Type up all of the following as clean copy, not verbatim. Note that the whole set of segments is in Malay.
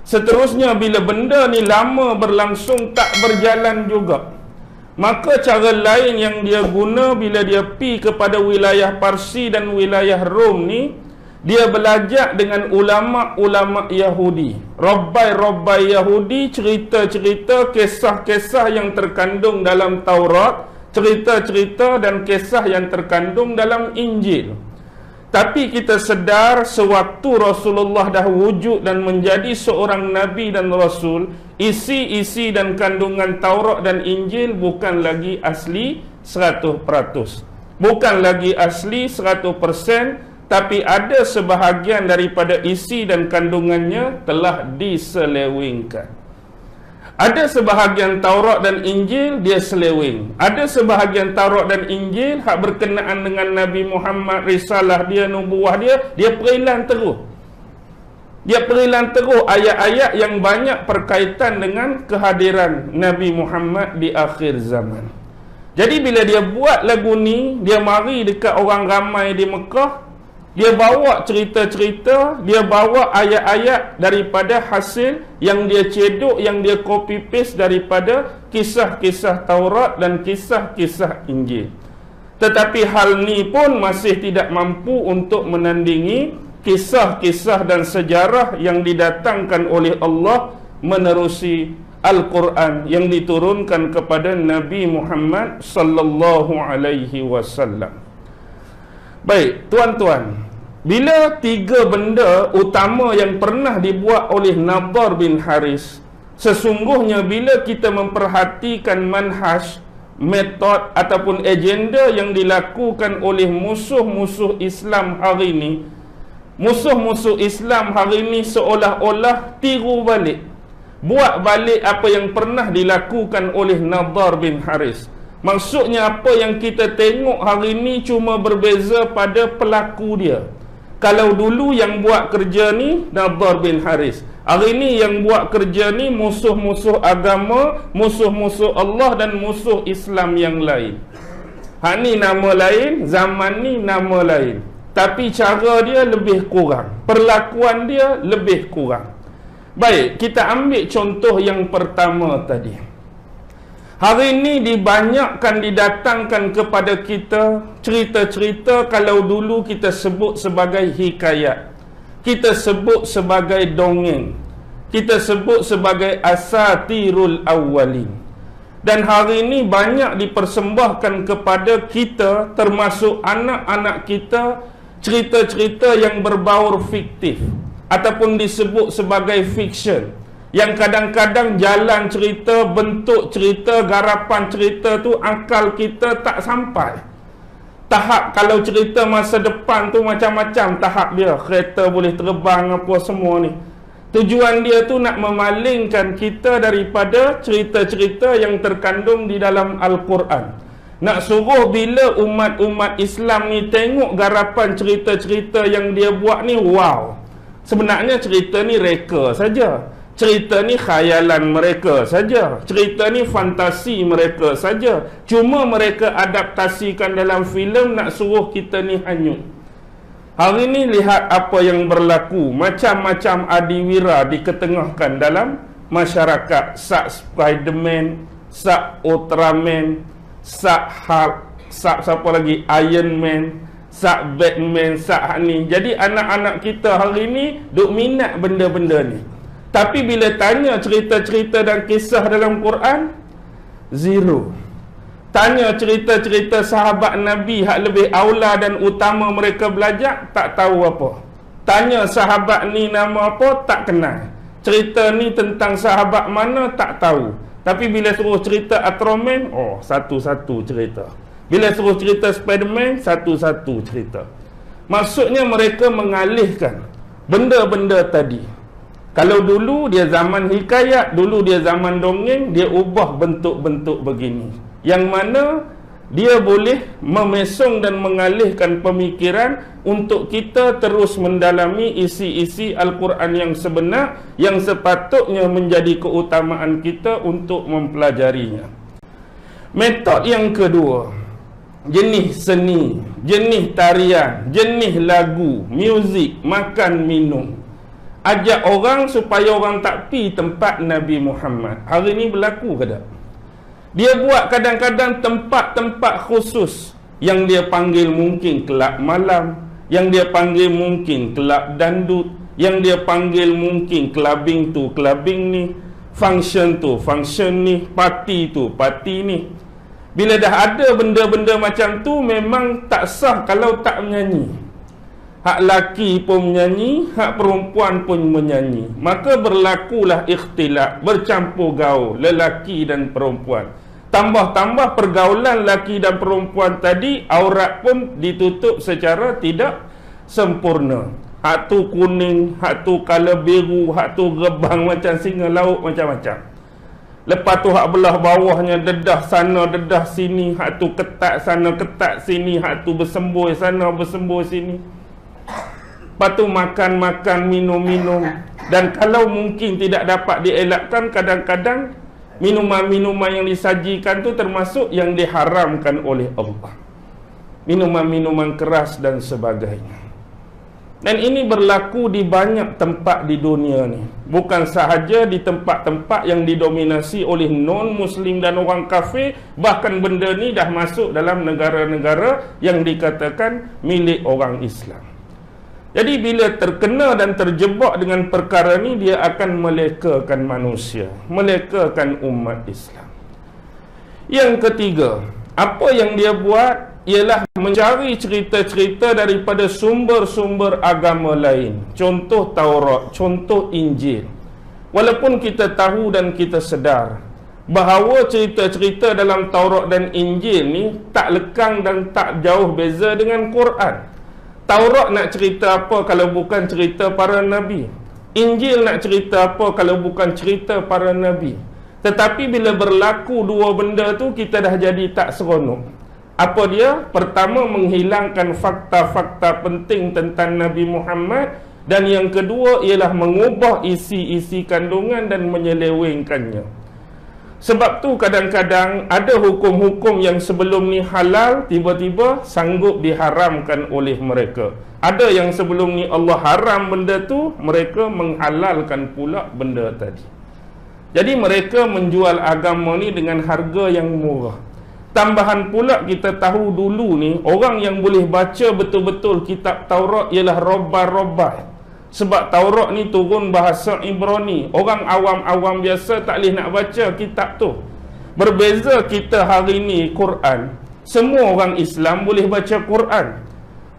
Seterusnya, bila benda ni lama berlangsung tak berjalan juga, maka cara lain yang dia guna bila dia pi kepada wilayah Parsi dan wilayah Rom ni, dia belajar dengan ulama-ulama Yahudi, rabbai-rabbai Yahudi, cerita-cerita, kisah-kisah yang terkandung dalam Taurat, cerita-cerita dan kisah yang terkandung dalam Injil. Tapi kita sedar sewaktu Rasulullah dah wujud dan menjadi seorang Nabi dan Rasul, isi-isi dan kandungan Taurat dan Injil bukan lagi asli 100%. Bukan lagi asli 100%, tapi ada sebahagian daripada isi dan kandungannya telah diselewengkan. Ada sebahagian Taurat dan Injil dia seleweng. Ada sebahagian Taurat dan Injil hak berkenaan dengan Nabi Muhammad, risalah dia, nubuah dia perilan terus. Dia perilan terus ayat-ayat yang banyak berkaitan dengan kehadiran Nabi Muhammad di akhir zaman. Jadi bila dia buat lagu ni, dia mari dekat orang ramai di Mekah, dia bawa cerita-cerita, dia bawa ayat-ayat daripada hasil yang dia cedok, yang dia copy paste daripada kisah-kisah Taurat dan kisah-kisah Injil. Tetapi hal ni pun masih tidak mampu untuk menandingi kisah-kisah dan sejarah yang didatangkan oleh Allah menerusi Al-Quran yang diturunkan kepada Nabi Muhammad sallallahu alaihi wasallam. Baik, tuan-tuan, bila tiga benda utama yang pernah dibuat oleh Nadhr bin Haris, sesungguhnya bila kita memperhatikan manhaj, metod ataupun agenda yang dilakukan oleh musuh-musuh Islam hari ini, musuh-musuh Islam hari ini seolah-olah tiru balik, buat balik apa yang pernah dilakukan oleh Nadhr bin Haris. Maksudnya apa yang kita tengok hari ini cuma berbeza pada pelaku dia. Kalau dulu yang buat kerja ni Nadhr bin Haris, hari ni yang buat kerja ni musuh-musuh agama, musuh-musuh Allah dan musuh Islam yang lain. Hak ni nama lain, zaman ni nama lain, tapi cara dia lebih kurang, perlakuan dia lebih kurang. Baik, kita ambil contoh yang pertama tadi. Hari ini dibanyakkan didatangkan kepada kita cerita-cerita kalau dulu kita sebut sebagai hikayat, kita sebut sebagai dongeng, kita sebut sebagai asatirul awwalin. Dan hari ini banyak dipersembahkan kepada kita, termasuk anak-anak kita, cerita-cerita yang berbaur fiktif ataupun disebut sebagai fiction, yang kadang-kadang jalan cerita, bentuk cerita, garapan cerita tu akal kita tak sampai. Tahap kalau cerita masa depan tu macam-macam tahap dia, kereta boleh terbang apa semua ni. Tujuan dia tu nak memalingkan kita daripada cerita-cerita yang terkandung di dalam Al-Quran. Nak suruh bila umat-umat Islam ni tengok garapan cerita-cerita yang dia buat ni, wow, sebenarnya cerita ni reka saja, cerita ni khayalan mereka saja, cerita ni fantasi mereka saja, cuma mereka adaptasikan dalam filem nak suruh kita ni hanyut. Hari ni lihat apa yang berlaku, macam-macam adiwira diketengahkan dalam masyarakat. Sak Spiderman, sak Ultraman, sak Hulk, sak siapa lagi, Iron Man, sak Batman, sak ni. Jadi anak-anak kita hari ni duk minat benda-benda ni. Tapi bila tanya cerita-cerita dan kisah dalam Quran, zero. Tanya cerita-cerita sahabat Nabi hak lebih aula dan utama mereka belajar, tak tahu apa. Tanya sahabat ni nama apa, tak kenal. Cerita ni tentang sahabat mana, tak tahu. Tapi bila suruh cerita Ultraman, oh, satu-satu cerita. Bila suruh cerita Spiderman, satu-satu cerita. Maksudnya mereka mengalihkan benda-benda tadi. Kalau dulu dia zaman hikayat, dulu dia zaman dongeng, dia ubah bentuk-bentuk begini, yang mana dia boleh memesong dan mengalihkan pemikiran untuk kita terus mendalami isi-isi Al-Quran yang sebenar, yang sepatutnya menjadi keutamaan kita untuk mempelajarinya. Metod yang kedua, jenis seni, jenis tarian, jenis lagu, muzik, makan, minum. ajak orang supaya orang tak pi tempat Nabi Muhammad. Hari ni berlaku ke tak? Dia buat kadang-kadang tempat-tempat khusus yang dia panggil mungkin kelab malam, yang dia panggil mungkin kelab dandut, yang dia panggil mungkin clubbing tu clubbing ni, function tu function ni, party tu party ni. Bila dah ada benda-benda macam tu, memang tak sah kalau tak menyanyi. Hak laki pun menyanyi, hak perempuan pun menyanyi. Maka berlakulah ikhtilat, bercampur gaul lelaki dan perempuan. Tambah-tambah pergaulan lelaki dan perempuan tadi, aurat pun ditutup secara tidak sempurna. Hak tu kuning, hak tu colour biru, hak tu gebang macam singa laut, macam-macam. Lepas tu hak belah bawahnya dedah sana, dedah sini, hak tu ketat sana, ketat sini, hak tu bersemboi sana, bersemboi sini. Lepas tu makan-makan, minum-minum. Dan kalau mungkin tidak dapat dielakkan, kadang-kadang minuman-minuman yang disajikan tu termasuk yang diharamkan oleh Allah. Minuman-minuman keras dan sebagainya. Dan ini berlaku di banyak tempat di dunia ni. Bukan sahaja di tempat-tempat yang didominasi oleh non-Muslim dan orang kafir. Bahkan benda ni dah masuk dalam negara-negara yang dikatakan milik orang Islam. Jadi bila terkena dan terjebak dengan perkara ni, dia akan melekakan manusia, melekakan umat Islam. Yang ketiga, apa yang dia buat ialah mencari cerita-cerita daripada sumber-sumber agama lain. Contoh Taurat, contoh Injil. Walaupun kita tahu dan kita sedar bahawa cerita-cerita dalam Taurat dan Injil ni tak lekang dan tak jauh beza dengan Quran. Taurat nak cerita apa kalau bukan cerita para Nabi? Injil nak cerita apa kalau bukan cerita para Nabi? Tetapi bila berlaku dua benda tu, kita dah jadi tak seronok. Apa dia? Pertama, menghilangkan fakta-fakta penting tentang Nabi Muhammad. Dan yang kedua ialah mengubah isi-isi kandungan dan menyelewengkannya. Sebab tu kadang-kadang ada hukum-hukum yang sebelum ni halal, tiba-tiba sanggup diharamkan oleh mereka. Ada yang sebelum ni Allah haram benda tu, mereka menghalalkan pula benda tadi. Jadi mereka menjual agama ni dengan harga yang murah. Tambahan pula, kita tahu dulu ni orang yang boleh baca betul-betul kitab Taurat ialah robbai-robbai. Sebab Taurat ni turun bahasa Ibrani. Orang awam-awam biasa tak boleh nak baca kitab tu. Berbeza kita hari ni Quran. Semua orang Islam boleh baca Quran.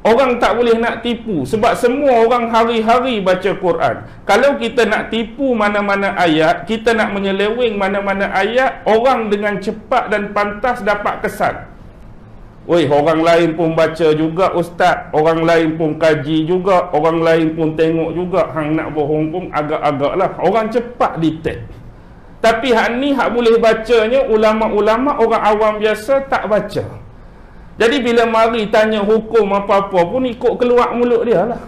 Orang tak boleh nak tipu. Sebab semua orang hari-hari baca Quran. Kalau kita nak tipu mana-mana ayat, kita nak menyeleweng mana-mana ayat, orang dengan cepat dan pantas dapat kesan. Oi, orang lain pun baca juga ustaz, orang lain pun kaji juga, orang lain pun tengok juga. Hang nak bohong pun agak-agak lah. Orang cepat detect. Tapi hak ni hak boleh bacanya ulama-ulama, orang awam biasa tak baca. Jadi bila mari tanya hukum apa-apa pun ikut keluar mulut dia lah.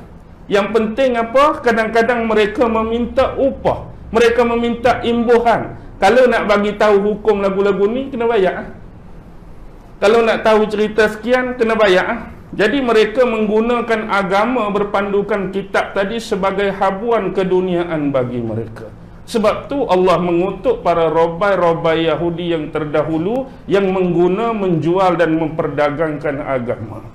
Yang penting apa? Kadang-kadang mereka meminta upah, mereka meminta imbuhan. Kalau nak bagi tahu hukum lagu-lagu ni, kena bayar. Kalau nak tahu cerita sekian, kena bayar. Jadi mereka menggunakan agama berpandukan kitab tadi sebagai habuan keduniaan bagi mereka. Sebab tu Allah mengutuk para robbai-robbai Yahudi yang terdahulu yang menjual dan memperdagangkan agama.